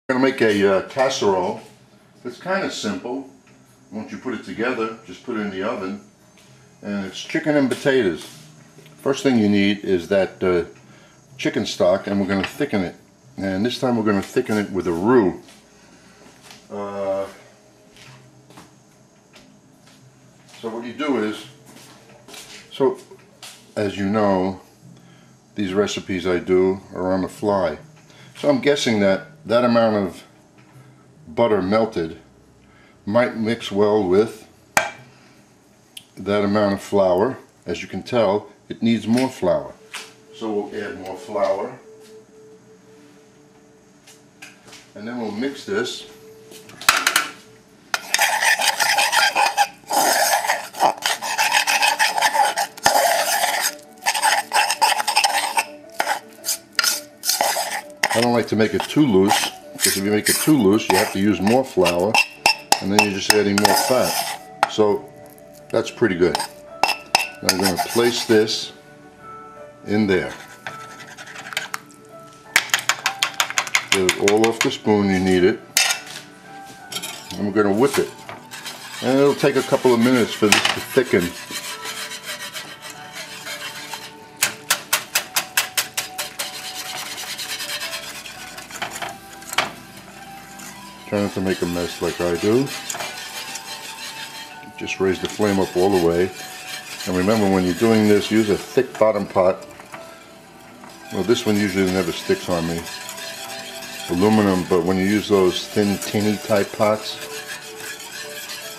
We're going to make a casserole. It's kind of simple. Once you put it together, just put it in the oven. And it's chicken and potatoes. First thing you need is that chicken stock, and we're going to thicken it. And this time we're going to thicken it with a roux. So what you do is, as you know, these recipes I do are on the fly. So I'm guessing that amount of butter melted might mix well with that amount of flour. As you can tell, it needs more flour. So we'll add more flour. And then we'll mix this. I don't like to make it too loose, because if you make it too loose, you have to use more flour, and then you're just adding more fat. So that's pretty good. Now I'm going to place this in there. Get it all off the spoon, you need it. And we're going to whip it. And it'll take a couple of minutes for this to thicken. Try not to make a mess like I do. Just raise the flame up all the way. And remember, when you're doing this, use a thick bottom pot. Well, this one usually never sticks on me. Aluminum, but when you use those thin, tinny type pots,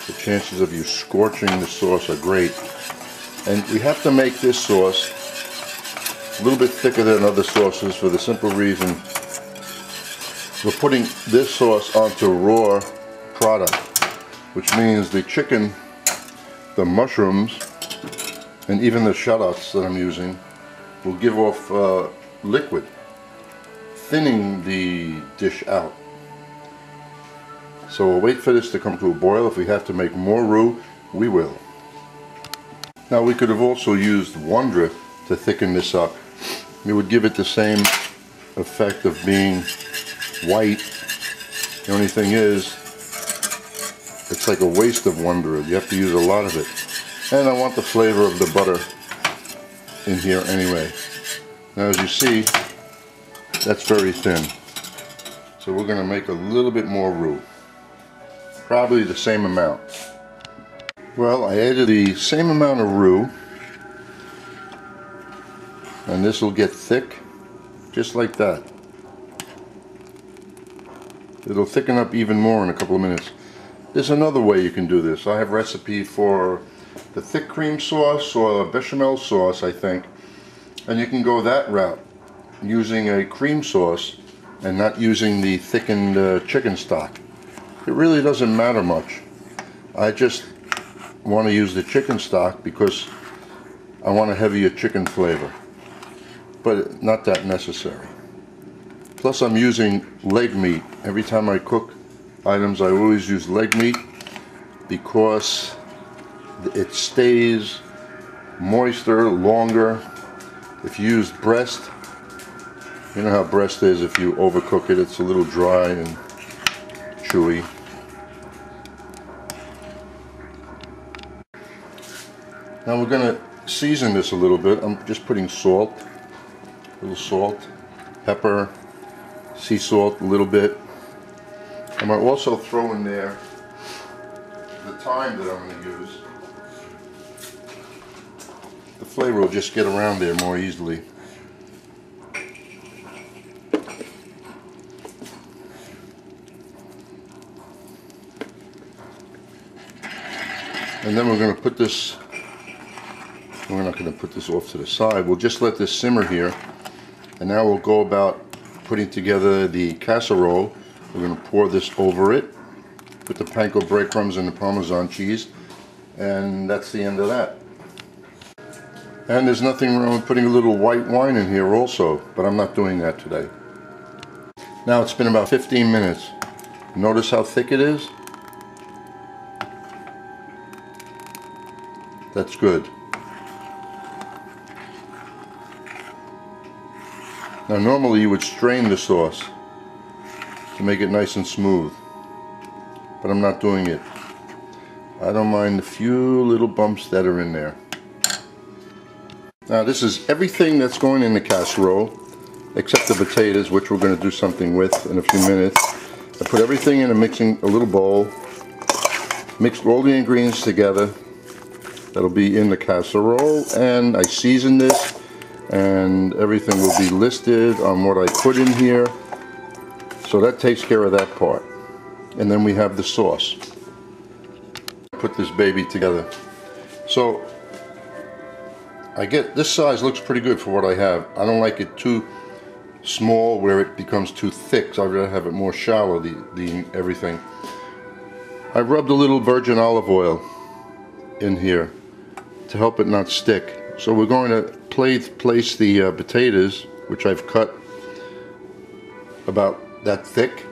the chances of you scorching the sauce are great. And we have to make this sauce a little bit thicker than other sauces for the simple reason we're putting this sauce onto raw product, which means the chicken, the mushrooms, and even the shallots that I'm using will give off liquid, thinning the dish out. So we'll wait for this to come to a boil. If we have to make more roux, we will. Now we could have also used wonder to thicken this up. It would give it the same effect of being white. The only thing is, it's like a waste of wonder. You have to use a lot of it. And I want the flavor of the butter in here anyway. Now as you see, that's very thin. So we're going to make a little bit more roux. Probably the same amount. Well, I added the same amount of roux. And this will get thick, just like that. It'll thicken up even more in a couple of minutes. There's another way you can do this. I have a recipe for the thick cream sauce or bechamel sauce, I think. And you can go that route, using a cream sauce and not using the thickened chicken stock. It really doesn't matter much. I just want to use the chicken stock because I want a heavier chicken flavor. But not that necessary. Plus I'm using leg meat. Every time I cook items I always use leg meat because it stays moister longer. If you use breast, you know how breast is, if you overcook it, it's a little dry and chewy. Now we're going to season this a little bit. I'm just putting salt, a little salt, pepper, sea salt a little bit. I might also throw in there the thyme that I'm going to use. The flavor will just get around there more easily. And then we're going to put this, we're not going to put this off to the side, we'll just let this simmer here. And now we'll go about putting together the casserole. We're going to pour this over it, put the panko breadcrumbs and the parmesan cheese, and that's the end of that. And there's nothing wrong with putting a little white wine in here also, but I'm not doing that today. Now it's been about 15 minutes. Notice how thick it is? That's good. Now normally you would strain the sauce, to make it nice and smooth. But I'm not doing it. I don't mind the few little bumps that are in there. Now this is everything that's going in the casserole except the potatoes, which we're going to do something with in a few minutes. I put everything in a little bowl, mixed all the ingredients together that'll be in the casserole, and I season this, and everything will be listed on what I put in here. So that takes care of that part. And then we have the sauce. Put this baby together. So I get this size looks pretty good for what I have. I don't like it too small where it becomes too thick, so I'd rather have it more shallow, the everything. I rubbed a little virgin olive oil in here to help it not stick. So we're going to place the potatoes, which I've cut about that thick,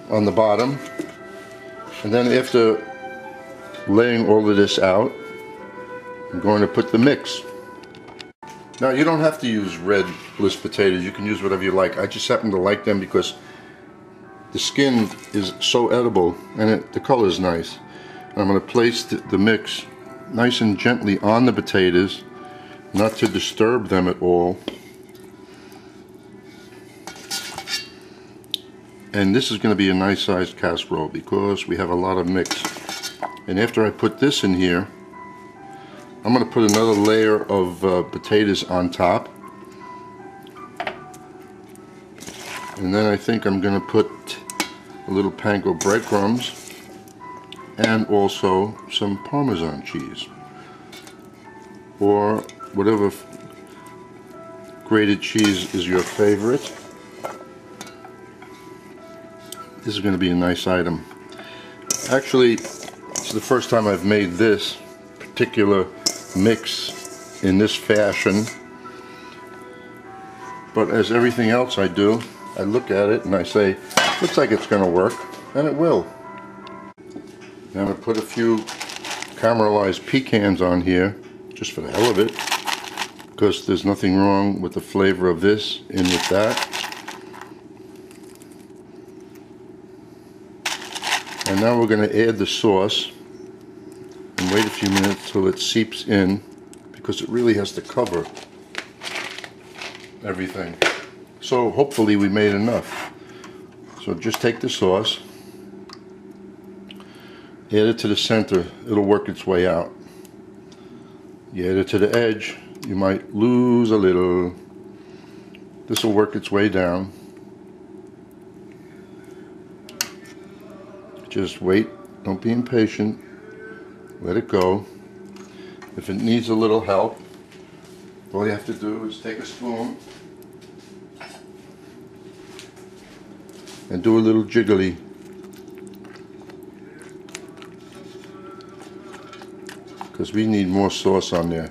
on the bottom. And then after laying all of this out, I'm going to put the mix. Now you don't have to use red bliss potatoes, you can use whatever you like. I just happen to like them because the skin is so edible and the color is nice. And I'm going to place the mix nice and gently on the potatoes, not to disturb them at all. And this is going to be a nice sized casserole because we have a lot of mix. And after I put this in here, I'm going to put another layer of potatoes on top. And then I think I'm going to put a little panko breadcrumbs and also some parmesan cheese, or whatever grated cheese is your favorite. This is going to be a nice item. Actually, it's the first time I've made this particular mix in this fashion, but as everything else I do, I look at it and I say, looks like it's going to work, and it will. Now I'm going to put a few caramelized pecans on here, just for the hell of it, because there's nothing wrong with the flavor of this in with that. And now we're going to add the sauce and wait a few minutes till it seeps in, because it really has to cover everything. So hopefully we made enough. So just take the sauce, add it to the center, it'll work its way out. You add it to the edge, you might lose a little. This will work its way down. Just wait, don't be impatient, let it go. If it needs a little help, all you have to do is take a spoon and do a little jiggly. Because we need more sauce on there.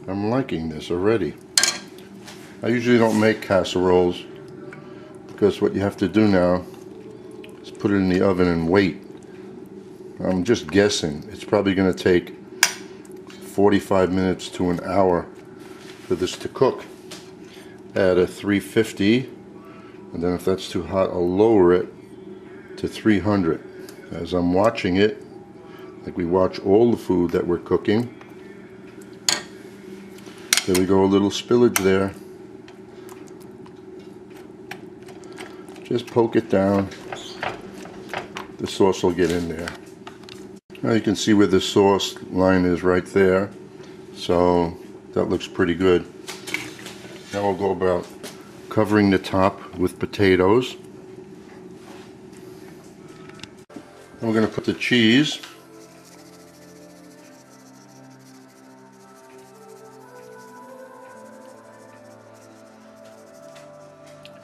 I'm liking this already. I usually don't make casseroles because what you have to do now is put it in the oven and wait. I'm just guessing. It's probably going to take 45 minutes to an hour for this to cook at a 350, and then if that's too hot, I'll lower it to 300. As I'm watching it, like we watch all the food that we're cooking. There we go, a little spillage there. Just poke it down. The sauce will get in there. Now you can see where the sauce line is right there. So that looks pretty good. Now we'll go about covering the top with potatoes. And we're going to put the cheese.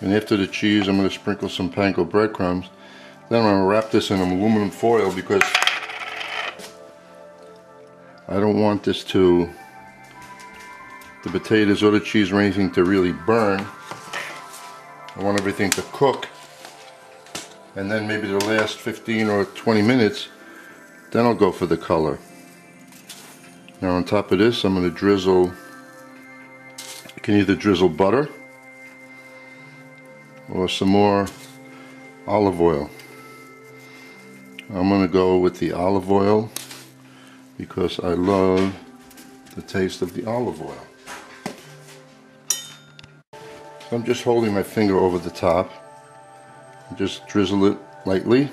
And after the cheese, I'm going to sprinkle some panko breadcrumbs. Then I'm going to wrap this in aluminum foil because I don't want this to, the potatoes or the cheese or anything to really burn. I want everything to cook. And then maybe the last 15 or 20 minutes, Then I'll go for the color. Now on top of this, I'm going to drizzle, you can either drizzle butter or some more olive oil. I'm going to go with the olive oil because I love the taste of the olive oil. So I'm just holding my finger over the top and just drizzle it lightly.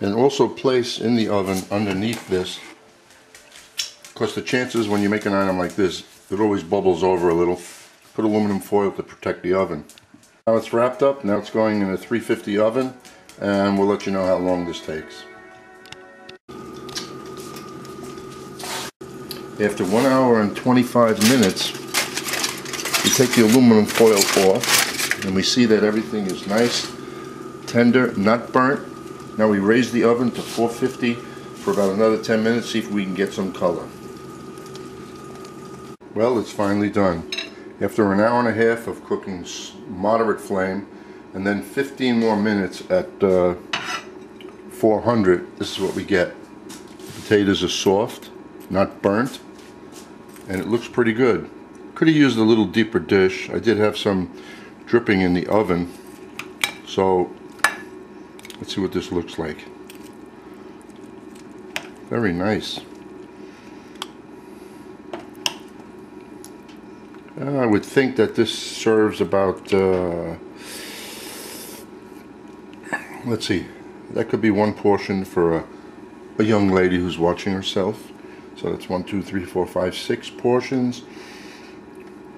And also place in the oven underneath this, because the chances when you make an item like this, it always bubbles over a little. Put aluminum foil to protect the oven. Now it's wrapped up, now it's going in a 350 oven, and we'll let you know how long this takes. After 1 hour and 25 minutes, we take the aluminum foil off, and we see that everything is nice, tender, not burnt. Now we raise the oven to 450 for about another 10 minutes, see if we can get some color. Well, it's finally done. After an hour and a half of cooking moderate flame, and then 15 more minutes at 400, this is what we get. The potatoes are soft, not burnt, and it looks pretty good. Could have used a little deeper dish. I did have some dripping in the oven, so let's see what this looks like. Very nice. I would think that this serves about, let's see, that could be one portion for a young lady who's watching herself. So that's 1, 2, 3, 4, 5, 6 portions,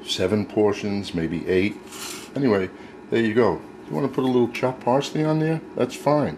7 portions, maybe 8. Anyway, there you go. If you want to put a little chopped parsley on there, that's fine.